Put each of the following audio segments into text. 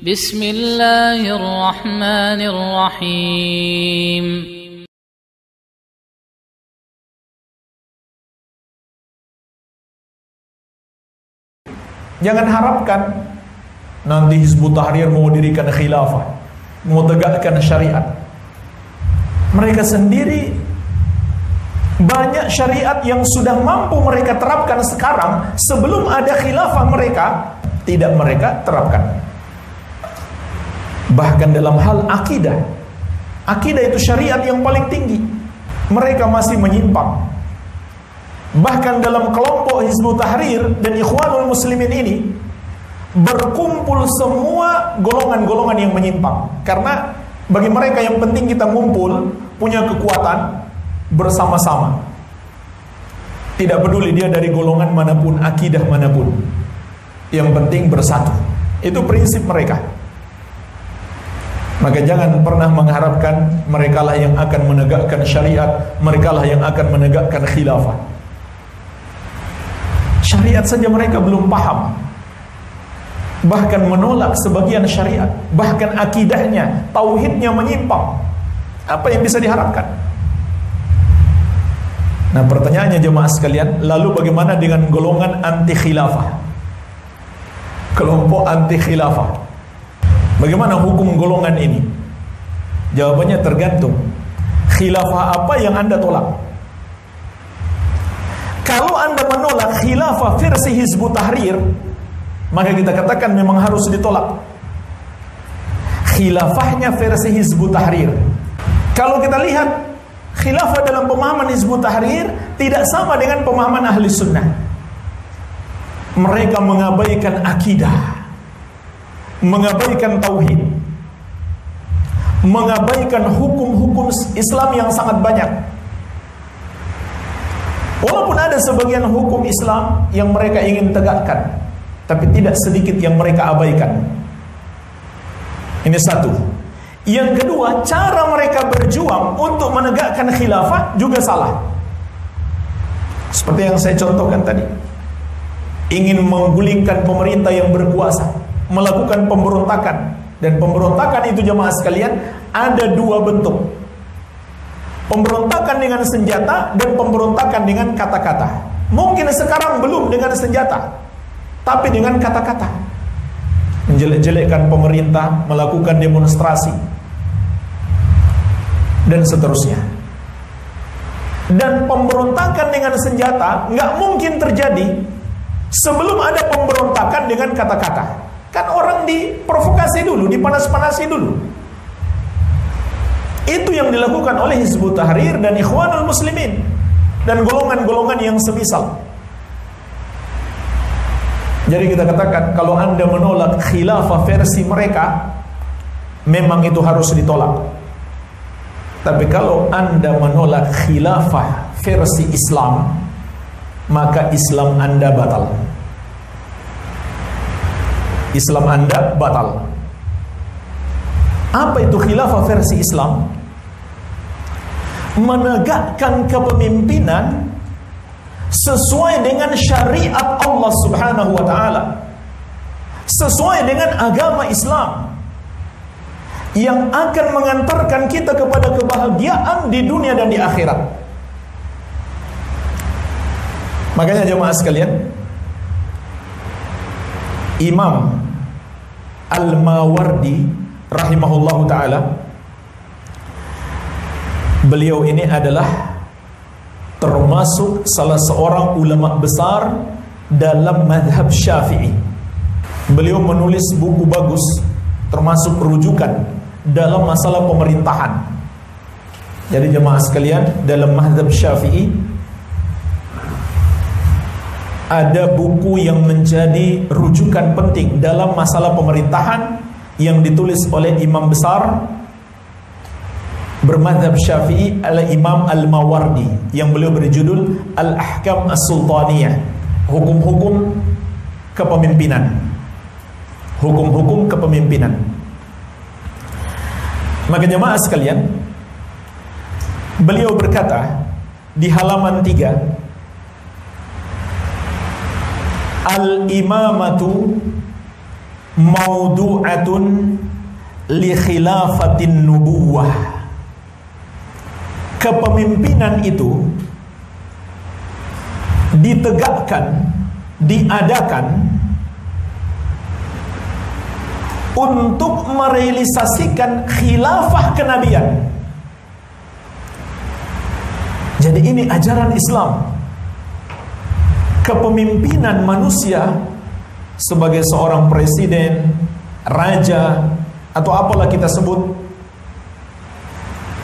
Bismillahirrahmanirrahim. Jangan harapkan nanti Hizbut Tahrir mau dirikan khilafah, mau tegakkan syariat. Mereka sendiri banyak syariat yang sudah mampu mereka terapkan sekarang, sebelum ada khilafah mereka tidak mereka terapkan. Bahkan dalam hal akidah, akidah itu syariat yang paling tinggi, mereka masih menyimpang. Bahkan dalam kelompok Hizbut Tahrir dan Ikhwanul Muslimin ini berkumpul semua golongan-golongan yang menyimpang. Karena bagi mereka yang penting kita ngumpul, punya kekuatan bersama-sama. Tidak peduli dia dari golongan manapun, akidah manapun, yang penting bersatu. Itu prinsip mereka. Maka jangan pernah mengharapkan merekalah yang akan menegakkan syariat, merekalah yang akan menegakkan khilafah. Syariat saja mereka belum paham, bahkan menolak sebagian syariat, bahkan akidahnya, tauhidnya menyimpang. Apa yang bisa diharapkan? Nah, pertanyaannya jemaah sekalian, lalu bagaimana dengan golongan anti khilafah? Kelompok anti khilafah, bagaimana hukum golongan ini? Jawabannya tergantung khilafah apa yang Anda tolak. Kalau Anda menolak khilafah versi Hizbut Tahrir, maka kita katakan memang harus ditolak khilafahnya versi Hizbut Tahrir. Kalau kita lihat khilafah dalam pemahaman Hizbut Tahrir tidak sama dengan pemahaman ahli sunnah. Mereka mengabaikan akidah, mengabaikan tauhid, mengabaikan hukum-hukum Islam yang sangat banyak. Walaupun ada sebagian hukum Islam yang mereka ingin tegakkan, tapi tidak sedikit yang mereka abaikan. Ini satu. Yang kedua, cara mereka berjuang untuk menegakkan khilafah juga salah. Seperti yang saya contohkan tadi, ingin menggulingkan pemerintah yang berkuasa, melakukan pemberontakan. Dan pemberontakan itu jemaah sekalian ada dua bentuk: pemberontakan dengan senjata dan pemberontakan dengan kata-kata. Mungkin sekarang belum dengan senjata, tapi dengan kata-kata. Menjelek-jelekkan pemerintah, melakukan demonstrasi, dan seterusnya. Dan pemberontakan dengan senjata nggak mungkin terjadi sebelum ada pemberontakan dengan kata-kata. Kan orang diprovokasi dulu, dipanas-panasi dulu. Itu yang dilakukan oleh Hizbut Tahrir dan Ikhwanul Muslimin dan golongan-golongan yang semisal. Jadi kita katakan, kalau Anda menolak khilafah versi mereka, memang itu harus ditolak. Tapi kalau Anda menolak khilafah versi Islam, maka Islam Anda batal. Islam Anda batal. Apa itu khilafah versi Islam? Menegakkan kepemimpinan sesuai dengan syariat Allah Subhanahu wa ta'ala, sesuai dengan agama Islam, yang akan mengantarkan kita kepada kebahagiaan di dunia dan di akhirat. Makanya jemaah sekalian, Imam Al-Mawardi rahimahullahu ta'ala, beliau ini adalah termasuk salah seorang ulama besar dalam madhab Syafi'i. Beliau menulis buku bagus, termasuk rujukan dalam masalah pemerintahan. Jadi jemaah sekalian, dalam madhab Syafi'i ada buku yang menjadi rujukan penting dalam masalah pemerintahan yang ditulis oleh imam besar bermadhab Syafi'i, Al-Imam Al-Mawardi, yang beliau berjudul Al-Ahkam As-Sultaniyah, hukum-hukum kepemimpinan. Hukum-hukum kepemimpinan. Maka jemaah sekalian, beliau berkata di halaman 3, Al-imamatu maudu'atun li khilafatin nubuwah. Kepemimpinan itu ditegakkan, diadakan untuk merealisasikan khilafah kenabian. Jadi ini ajaran Islam. Kepemimpinan manusia sebagai seorang presiden, raja, atau apalah kita sebut,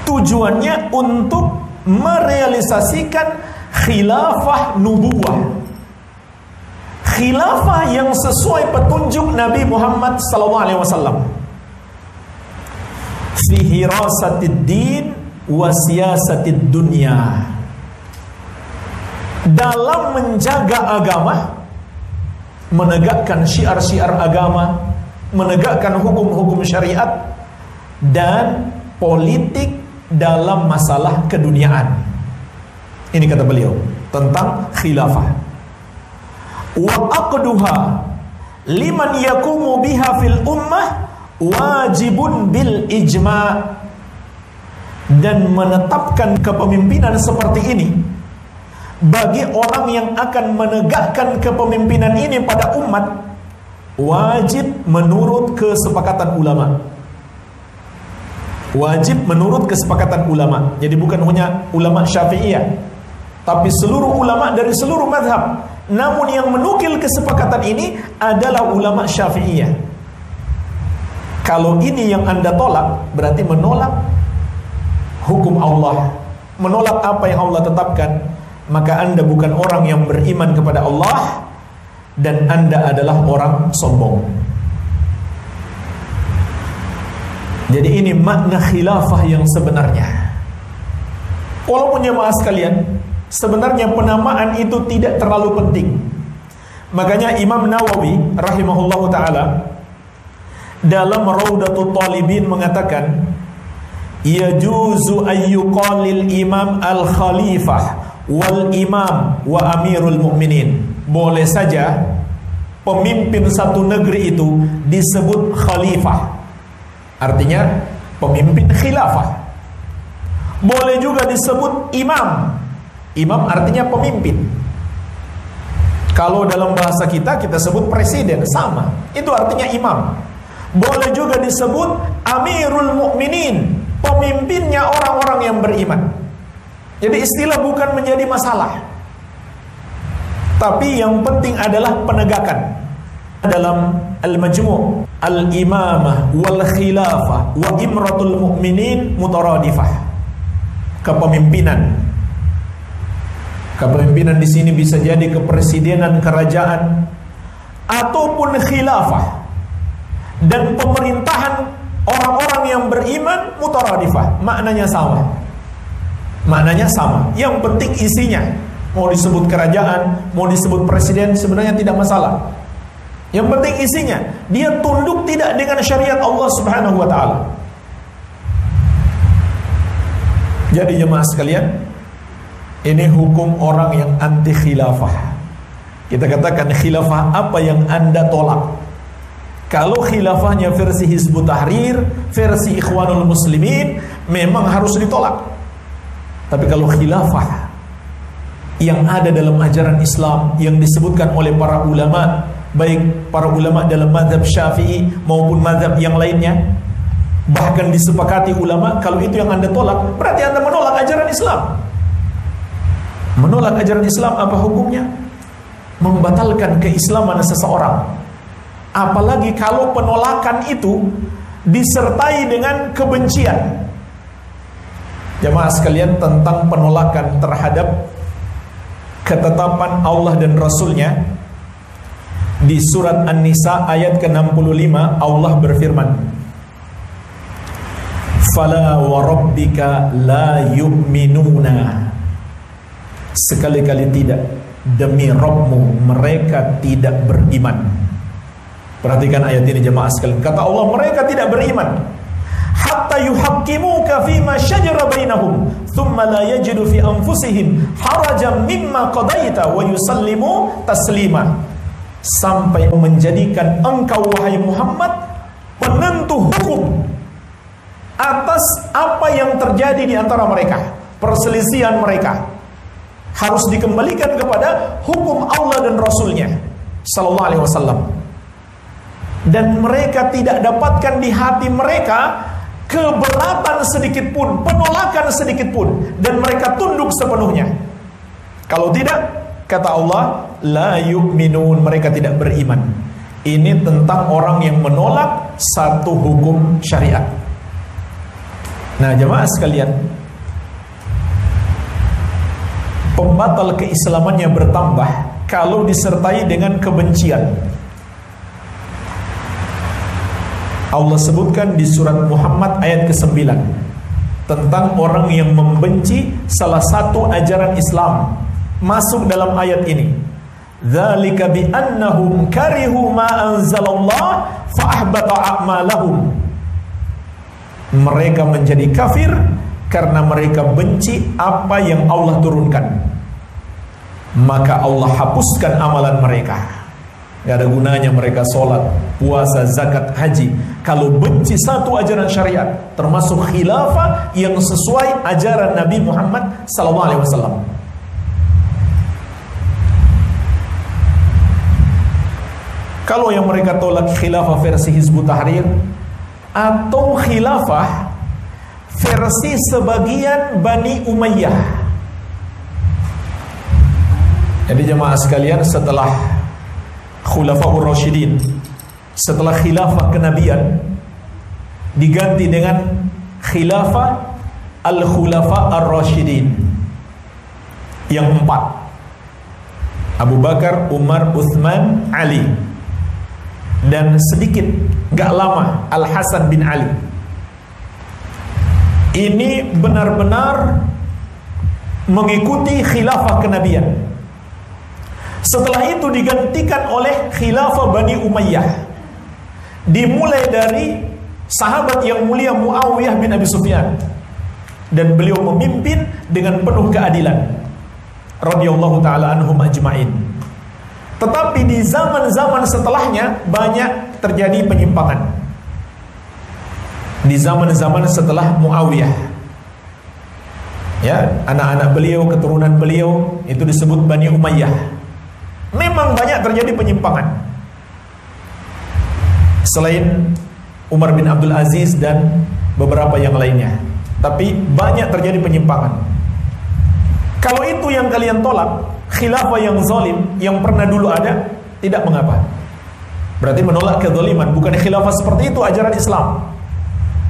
tujuannya untuk merealisasikan khilafah nubuwah. Khilafah yang sesuai petunjuk Nabi Muhammad SAW. Fi hirasatid din wa siyasatid dunya. Dalam menjaga agama, menegakkan syiar-syiar agama, menegakkan hukum-hukum syariat, dan politik dalam masalah keduniaan. Ini kata beliau tentang khilafah. Wa aqduha liman yakumu biha fil ummah wajibun bil ijma'. Dan menetapkan kepemimpinan seperti ini bagi orang yang akan menegakkan kepemimpinan ini pada umat, wajib menurut kesepakatan ulama. Wajib menurut kesepakatan ulama. Jadi bukan hanya ulama Syafi'iyah, tapi seluruh ulama dari seluruh mazhab. Namun yang menukil kesepakatan ini adalah ulama Syafi'iyah. Kalau ini yang Anda tolak, berarti menolak hukum Allah, menolak apa yang Allah tetapkan. Maka Anda bukan orang yang beriman kepada Allah, dan Anda adalah orang sombong. Jadi ini makna khilafah yang sebenarnya. Walaupun jemaah sekalian, sebenarnya penamaan itu tidak terlalu penting. Makanya Imam Nawawi rahimahullahu ta'ala dalam Raudatul Talibin mengatakan, yajuzu ayyuqalil imam al-khalifah wal imam wa amirul mu'minin. Boleh saja pemimpin satu negeri itu disebut khalifah, artinya pemimpin khilafah. Boleh juga disebut imam. Imam artinya pemimpin. Kalau dalam bahasa kita sebut presiden, sama. Itu artinya imam. Boleh juga disebut amirul mu'minin, pemimpinnya orang-orang yang beriman. Jadi istilah bukan menjadi masalah, tapi yang penting adalah penegakan. Dalam Al-Majmu' Al-Imamah wal Khilafah wa Imratul Mu'minin mutaradifah. Kepemimpinan di sini bisa jadi kepresidenan, kerajaan, ataupun khilafah. Dan pemerintahan orang-orang yang beriman mutaradifah, maknanya sama. Maknanya sama. Yang penting isinya. Mau disebut kerajaan, mau disebut presiden, sebenarnya tidak masalah. Yang penting isinya, dia tunduk tidak dengan syariat Allah Subhanahu wa ta'ala. Jadi jemaah sekalian, ini hukum orang yang anti khilafah. Kita katakan khilafah apa yang Anda tolak. Kalau khilafahnya versi Hizbut Tahrir, versi Ikhwanul Muslimin, memang harus ditolak. Tapi kalau khilafah yang ada dalam ajaran Islam, yang disebutkan oleh para ulama, baik para ulama dalam mazhab Syafi'i maupun mazhab yang lainnya, bahkan disepakati ulama, kalau itu yang Anda tolak, berarti Anda menolak ajaran Islam. Menolak ajaran Islam apa hukumnya? Membatalkan keislaman seseorang. Apalagi kalau penolakan itu disertai dengan kebencian. Jemaah sekalian, tentang penolakan terhadap ketetapan Allah dan Rasulnya, di surat An-Nisa ayat ke-65 Allah berfirman, fala wa rabbika la yu'minuna. Sekali-kali tidak, demi Rabbmu mereka tidak beriman. Perhatikan ayat ini jemaah sekalian. Kata Allah, mereka tidak beriman hatta yuhaqqimuka fima syajara bainahum thumma la yajidu fi anfusihim harajan mimma qadaita wa yusallimu taslima. sampai menjadikan engkau wahai Muhammad penentu hukum atas apa yang terjadi di antara mereka, perselisihan mereka harus dikembalikan kepada hukum Allah dan Rasulnya sallallahu alaihi wasallam. Dan mereka tidak dapatkan di hati mereka keberatan sedikit pun, penolakan sedikit pun, dan mereka tunduk sepenuhnya. Kalau tidak, kata Allah, la yu'minun, mereka tidak beriman. Ini tentang orang yang menolak satu hukum syariat. Nah, jemaah sekalian, pembatal keislamannya bertambah kalau disertai dengan kebencian. Allah sebutkan di surat Muhammad ayat ke-9 tentang orang yang membenci salah satu ajaran Islam, masuk dalam ayat ini. Dzalika bi annahum karihu ma anzalallah fa ahbata a'malahum. Mereka menjadi kafir karena mereka benci apa yang Allah turunkan, maka Allah hapuskan amalan mereka. Gak ada gunanya mereka sholat, puasa, zakat, haji kalau benci satu ajaran syariat, termasuk khilafah yang sesuai ajaran Nabi Muhammad SAW. Kalau yang mereka tolak khilafah versi Hizbut Tahrir atau khilafah versi sebagian Bani Umayyah. Jadi jemaah sekalian, setelah Khulafaur Rasyidin, setelah khilafah kenabian diganti dengan khilafah Al-Khulafa Ar-Rasyidin yang 4, Abu Bakar, Umar, Utsman, Ali, dan sedikit gak lama Al-Hasan bin Ali. Ini benar-benar mengikuti khilafah kenabian. Setelah itu digantikan oleh khilafah Bani Umayyah, dimulai dari sahabat yang mulia Muawiyah bin Abi Sufyan, dan beliau memimpin dengan penuh keadilan radhiyallahu taala anhum ajmain. Tetapi di zaman-zaman setelahnya banyak terjadi penyimpangan. Di zaman-zaman setelah Muawiyah, ya, anak-anak beliau, keturunan beliau itu disebut Bani Umayyah. Memang banyak terjadi penyimpangan. Selain Umar bin Abdul Aziz dan beberapa yang lainnya, tapi banyak terjadi penyimpangan. Kalau itu yang kalian tolak, khilafah yang zalim yang pernah dulu ada, tidak mengapa. Berarti menolak kezaliman, bukan khilafah seperti itu ajaran Islam.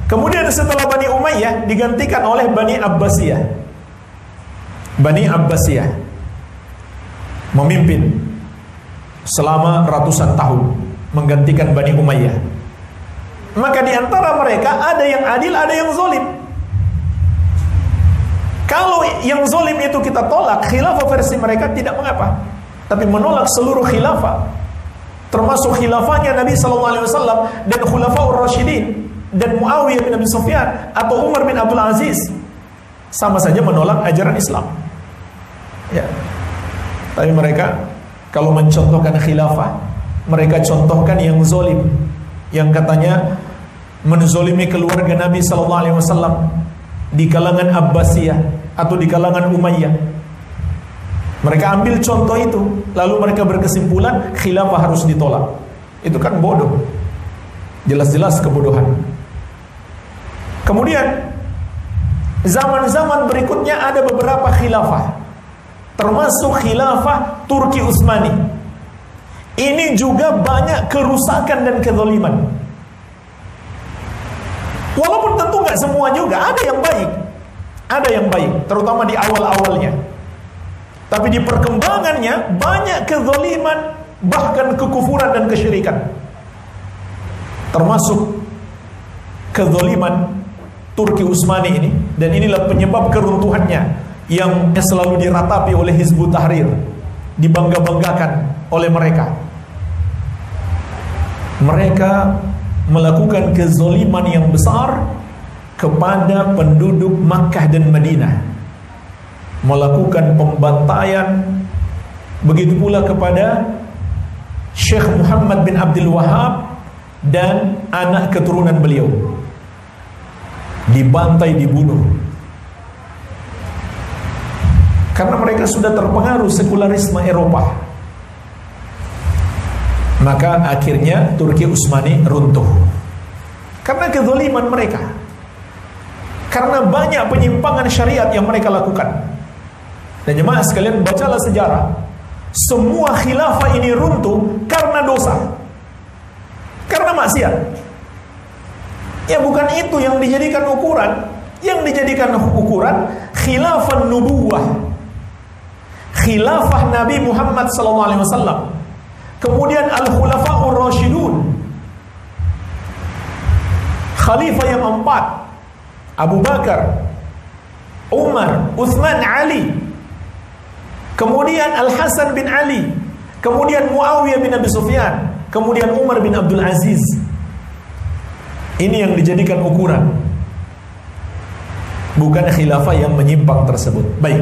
Kemudian setelah Bani Umayyah digantikan oleh Bani Abbasiyah. Bani Abbasiyah memimpin selama ratusan tahun, menggantikan Bani Umayyah. Maka di antara mereka ada yang adil, ada yang zalim. Kalau yang zalim itu kita tolak, khilafah versi mereka tidak mengapa. Tapi menolak seluruh khilafah, termasuk khilafahnya Nabi SAW dan Khulafaur Rasyidin dan Muawiyah bin Abi Sufyan atau Umar bin Abdul Aziz, sama saja menolak ajaran Islam. Ya. Tapi mereka kalau mencontohkan khilafah, mereka contohkan yang zalim, yang katanya menzolimi keluarga Nabi SAW di kalangan Abbasiyah atau di kalangan Umayyah. Mereka ambil contoh itu, lalu mereka berkesimpulan khilafah harus ditolak. Itu kan bodoh, jelas-jelas kebodohan. Kemudian zaman-zaman berikutnya ada beberapa khilafah, termasuk khilafah Turki Utsmani. Ini juga banyak kerusakan dan kezaliman. Walaupun tentu nggak semua juga, ada yang baik, ada yang baik, terutama di awal-awalnya. Tapi di perkembangannya banyak kezaliman, bahkan kekufuran dan kesyirikan. Termasuk kezaliman Turki Utsmani ini, dan inilah penyebab keruntuhannya yang selalu diratapi oleh Hizbut Tahrir, dibangga-banggakan oleh mereka. Mereka melakukan kezaliman yang besar kepada penduduk Makkah dan Madinah, melakukan pembantaian, begitu pula kepada Syekh Muhammad bin Abdul Wahab dan anak keturunan beliau dibantai, dibunuh karena mereka sudah terpengaruh sekularisme Eropa. Maka akhirnya Turki Utsmani runtuh karena kezaliman mereka, karena banyak penyimpangan syariat yang mereka lakukan. Dan jemaah sekalian, bacalah sejarah, semua khilafah ini runtuh karena dosa, karena maksiat. Ya bukan itu yang dijadikan ukuran. Yang dijadikan ukuran khilafah nubuwah, khilafah Nabi Muhammad SAW, kemudian al-khulafa'ur rasyidun, khalifah yang 4, Abu Bakar, Umar, Utsman, Ali, kemudian Al-Hasan bin Ali, kemudian Muawiyah bin Abi Sufyan, kemudian Umar bin Abdul Aziz. Ini yang dijadikan ukuran, bukan khilafah yang menyimpang tersebut. Baik.